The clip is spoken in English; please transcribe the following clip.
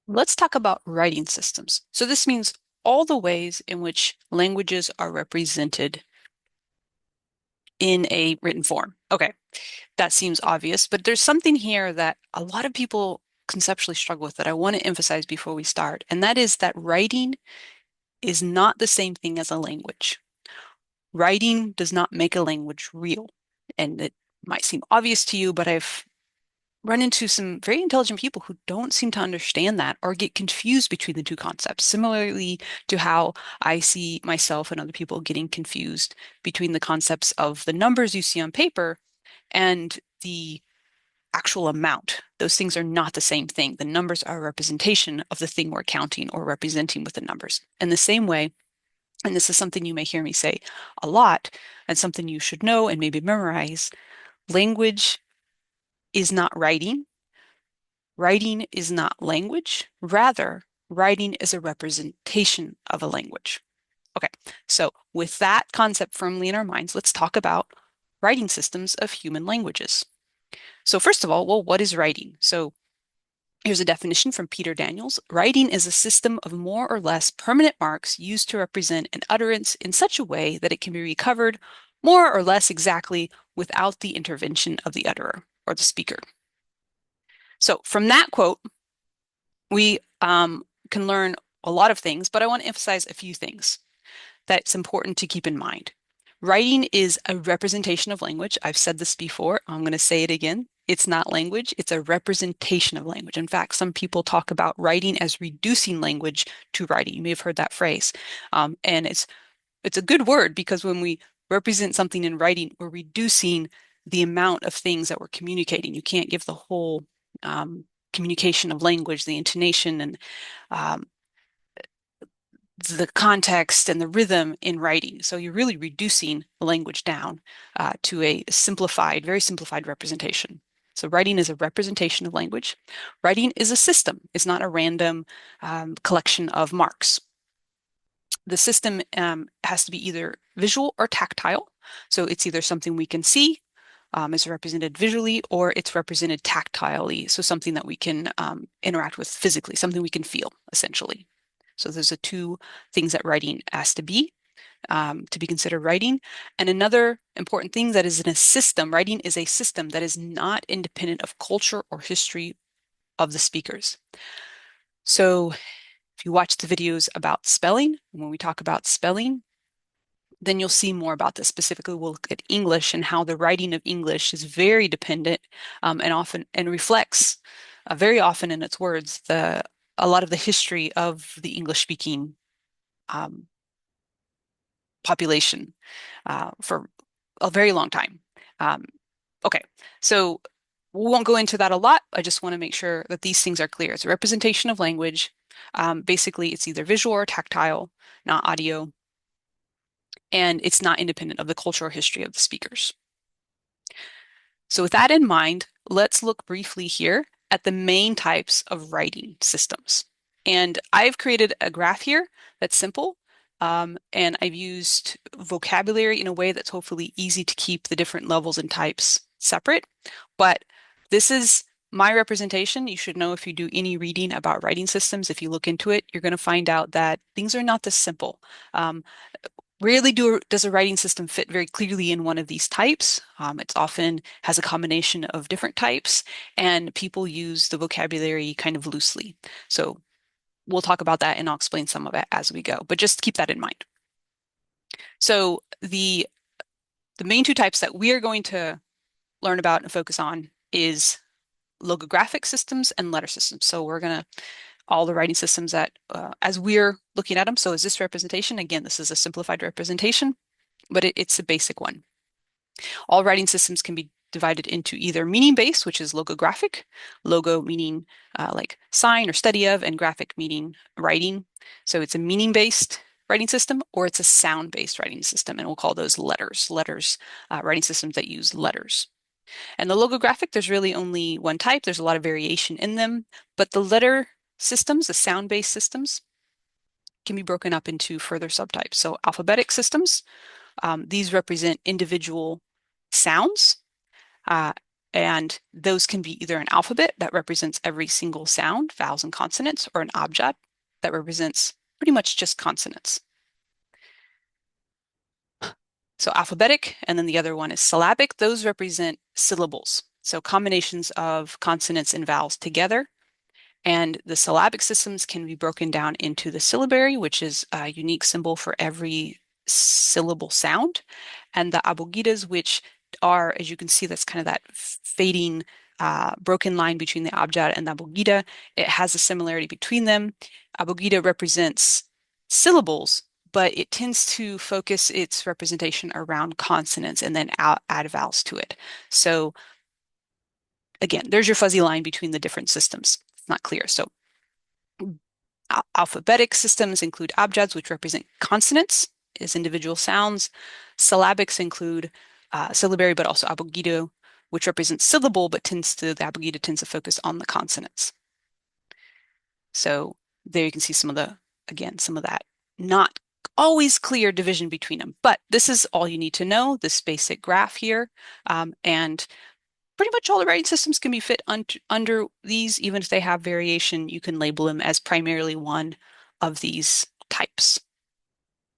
Let's talk about writing systems. So this means all the ways in which languages are represented in a written form. Okay, that seems obvious, but there's something here that a lot of people conceptually struggle with that I want to emphasize before we start, and that is that writing is not the same thing as a language. Writing does not make a language real. And it might seem obvious to you, but I've run into some very intelligent people who don't seem to understand that or get confused between the two concepts, similarly to how I see myself and other people getting confused between the concepts of the numbers you see on paper and the actual amount. Those things are not the same thing. The numbers are a representation of the thing we're counting or representing with the numbers. In the same way, and this is something you may hear me say a lot, and something you should know and maybe memorize, language is not writing. Writing is not language. Rather, writing is a representation of a language. Okay, so with that concept firmly in our minds, let's talk about writing systems of human languages. So first of all, well, what is writing? So here's a definition from Peter Daniels. Writing is a system of more or less permanent marks used to represent an utterance in such a way that it can be recovered more or less exactly without the intervention of the utterer or the speaker. So from that quote, we can learn a lot of things, but I want to emphasize a few things that's important to keep in mind. Writing is a representation of language. I've said this before. I'm going to say it again. It's not language. It's a representation of language. In fact, some people talk about writing as reducing language to writing. You may have heard that phrase. And it's a good word because when we represent something in writing, we're reducing the amount of things that we're communicating. You can't give the whole communication of language, the intonation and um, the context and the rhythm in writing. So you're really reducing the language down to a simplified, very simplified representation. So writing is a representation of language. Writing is a system. It's not a random collection of marks. The system has to be either visual or tactile. So it's either something we can see is represented visually, or it's represented tactilely. So something that we can interact with physically, something we can feel, essentially. So those are two things that writing has to be considered writing. And another important thing that is in a system, writing is a system that is not independent of culture or history of the speakers. So if you watch the videos about spelling, when we talk about spelling, then you'll see more about this. Specifically, we'll look at English and how the writing of English is very dependent and often and reflects very often in its words a lot of the history of the English speaking um, population for a very long time. Um, okay, so we won't go into that a lot. I just want to make sure that these things are clear. It's a representation of language. Basically, it's either visual or tactile, not audio, and it's not independent of the cultural history of the speakers. So with that in mind, let's look briefly here at the main types of writing systems. And I've created a graph here that's simple, and I've used vocabulary in a way that's hopefully easy to keep the different levels and types separate. But this is my representation. You should know if you do any reading about writing systems, if you look into it, you're going to find out that things are not this simple. Rarely does a writing system fit very clearly in one of these types. It often has a combination of different types, and people use the vocabulary kind of loosely. So we'll talk about that, and I'll explain some of it as we go, but just keep that in mind. So the main two types that we are going to learn about and focus on is logographic systems and letter systems. So we're going to all the writing systems that, as we're looking at them. So is this representation? Again, this is a simplified representation, but it's a basic one. All writing systems can be divided into either meaning-based, which is logographic, logo meaning like sign or study of, and graphic meaning writing. So it's a meaning-based writing system, or it's a sound-based writing system, and we'll call those letters. Writing systems that use letters. And the logographic, there's really only one type. There's a lot of variation in them, but the letter systems, the sound-based systems, can be broken up into further subtypes. So alphabetic systems, these represent individual sounds, uh, And those can be either an alphabet that represents every single sound, vowels and consonants, or an abjad that represents pretty much just consonants. So alphabetic, and then the other one is syllabic. Those represent syllables. So combinations of consonants and vowels together. And the syllabic systems can be broken down into the syllabary, which is a unique symbol for every syllable sound, and the abogidas, which are, as you can see, that's kind of that fading broken line between the abjad and the abogida. It has a similarity between them. Abogida represents syllables, but it tends to focus its representation around consonants and then add vowels to it. So again, there's your fuzzy line between the different systems. It's not clear. So alphabetic systems include abjads, which represent consonants as individual sounds. Syllabics include syllabary, but also abogido, which represents syllable, but the abogida tends to focus on the consonants. So there you can see again, some of that not always clear division between them. But this is all you need to know, this basic graph here. And pretty much all the writing systems can be fit under these, even if they have variation, you can label them as primarily one of these types.